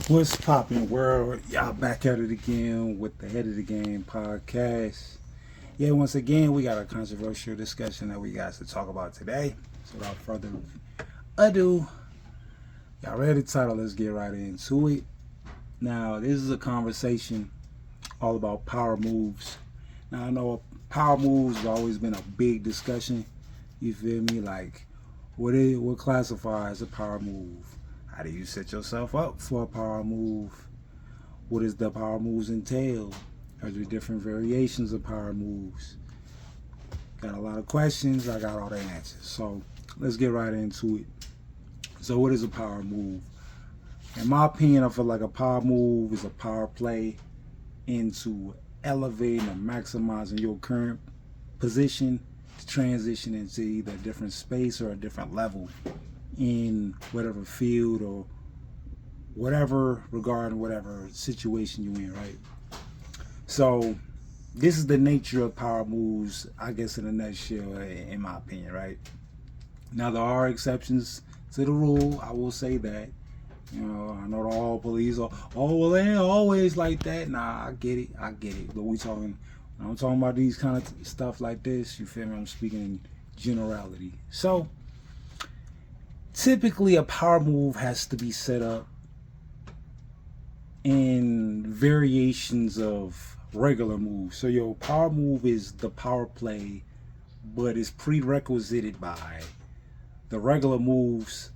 What's poppin', world? Y'all back at it again with the Head of the Game podcast. Yeah, once again, we got a controversial discussion that we got to talk about today. So without further ado, y'all ready the title? Let's get right into it. Now, this is a conversation all about power moves. Now, I know power moves has always been a big discussion. You feel me? Like, what classifies a power move? How do you set yourself up for a power move? What does the power moves entail? Are there different variations of power moves? Got a lot of questions. I got all the answers. So let's get right into it. So what is a power move? In my opinion, I feel like a power move is a power play into elevating or maximizing your current position to transition into either a different space or a different level in whatever field or whatever regarding whatever situation you're in, right? So this is the nature of power moves, I guess, in a nutshell, in my opinion, right? Now there are exceptions to the rule. I will say that. You know, I know all police are, oh well, they ain't always like that. Nah, I get it. But when I'm talking about these kind of stuff like this, you feel me? I'm speaking in generality. So typically, a power move has to be set up in variations of regular moves. So your power move is the power play, but it's prerequisited by the regular moves,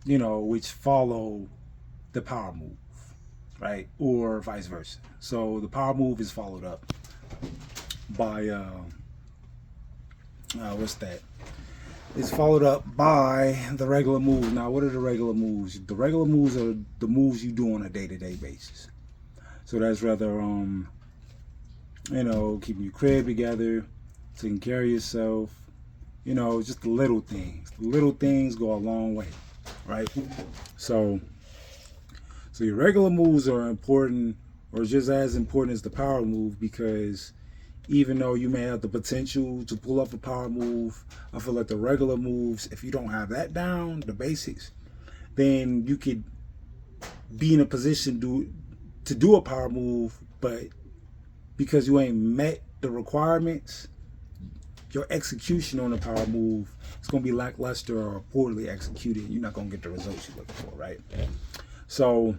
which follow the power move, right? Or vice versa. So the power move is followed up by what's that? It's followed up by the regular moves. Now, what are the regular moves? The regular moves are the moves you do on a day-to-day basis. So that's rather keeping your crib together, taking care of yourself, just the little things. The little things go a long way, right? So your regular moves are important, or just as important as the power move, because even though you may have the potential to pull off a power move, I feel like the regular moves, if you don't have that down, the basics, then you could be in a position to do a power move, but because you ain't met the requirements, your execution on the power move is going to be lackluster or poorly executed. You're not going to get the results you're looking for, right? So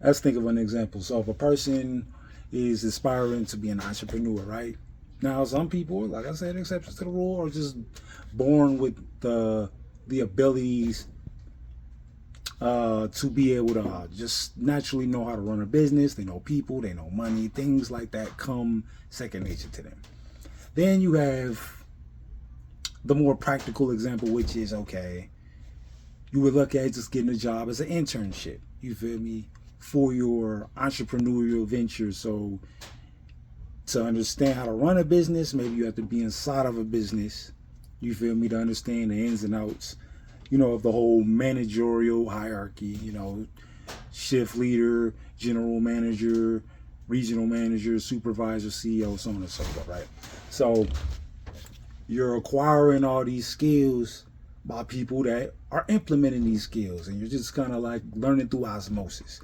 let's think of an example. So if a person is aspiring to be an entrepreneur, right? Now, some people, like I said, exceptions to the rule, are just born with the abilities to be able to just naturally know how to run a business. They know people, they know money, things like that come second nature to them. Then you have the more practical example, which is, okay, you would look at just getting a job as an internship, you feel me, for your entrepreneurial venture. So to understand how to run a business, maybe you have to be inside of a business, you feel me, to understand the ins and outs, of the whole managerial hierarchy, shift leader, general manager, regional manager, supervisor, CEO, so on and so forth, right? So you're acquiring all these skills by people that are implementing these skills, and you're just kind of like learning through osmosis.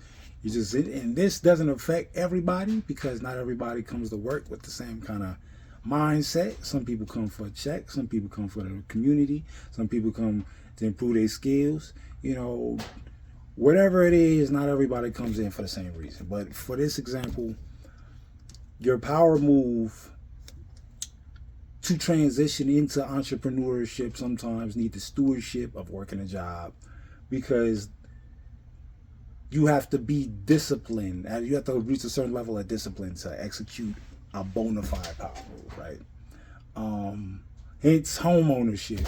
And this doesn't affect everybody, because not everybody comes to work with the same kind of mindset. Some people come for a check, some people come for the community, some people come to improve their skills. Whatever it is, not everybody comes in for the same reason. But for this example, your power move to transition into entrepreneurship sometimes need the stewardship of working a job, because you have to be disciplined. You have to reach a certain level of discipline to execute a bona fide power move, right? Hence home ownership.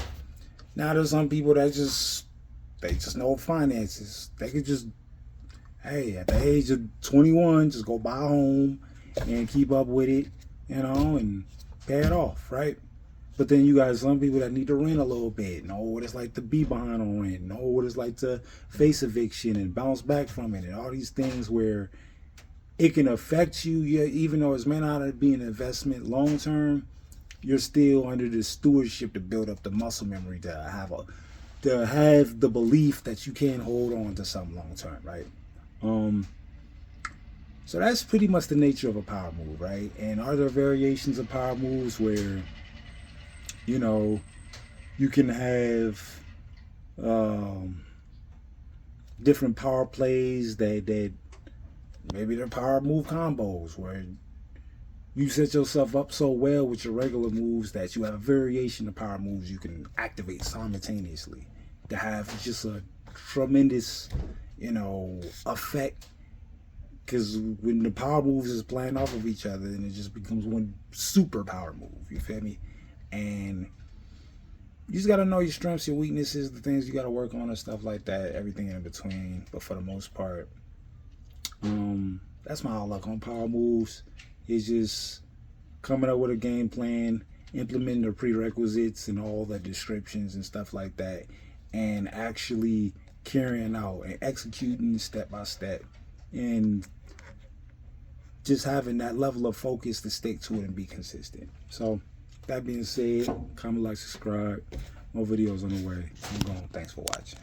Now there's some people that they just know finances. They could just, hey, at the age of 21, just go buy a home and keep up with it, and pay it off, right? But then you got some people that need to rent a little bit, know what it's like to be behind on rent, know what it's like to face eviction and bounce back from it, and all these things where it can affect you. Yeah, even though it may not be an investment long term, you're still under the stewardship to build up the muscle memory to have the belief that you can hold on to something long term, right? So that's pretty much the nature of a power move, right? And are there variations of power moves where, you know, you can have different power plays that maybe they're power move combos where you set yourself up so well with your regular moves that you have a variation of power moves you can activate simultaneously to have just a tremendous, effect. Because when the power moves is playing off of each other, then it just becomes one super power move. You feel me? And you just gotta know your strengths, your weaknesses, the things you gotta work on, and stuff like that. Everything in between. But for the most part, that's my outlook on power moves. It's just coming up with a game plan, implementing the prerequisites and all the descriptions and stuff like that, and actually carrying out and executing step by step, and just having that level of focus to stick to it and be consistent. So, that being said, comment, like, subscribe. More videos on the way. I'm gone. Thanks for watching.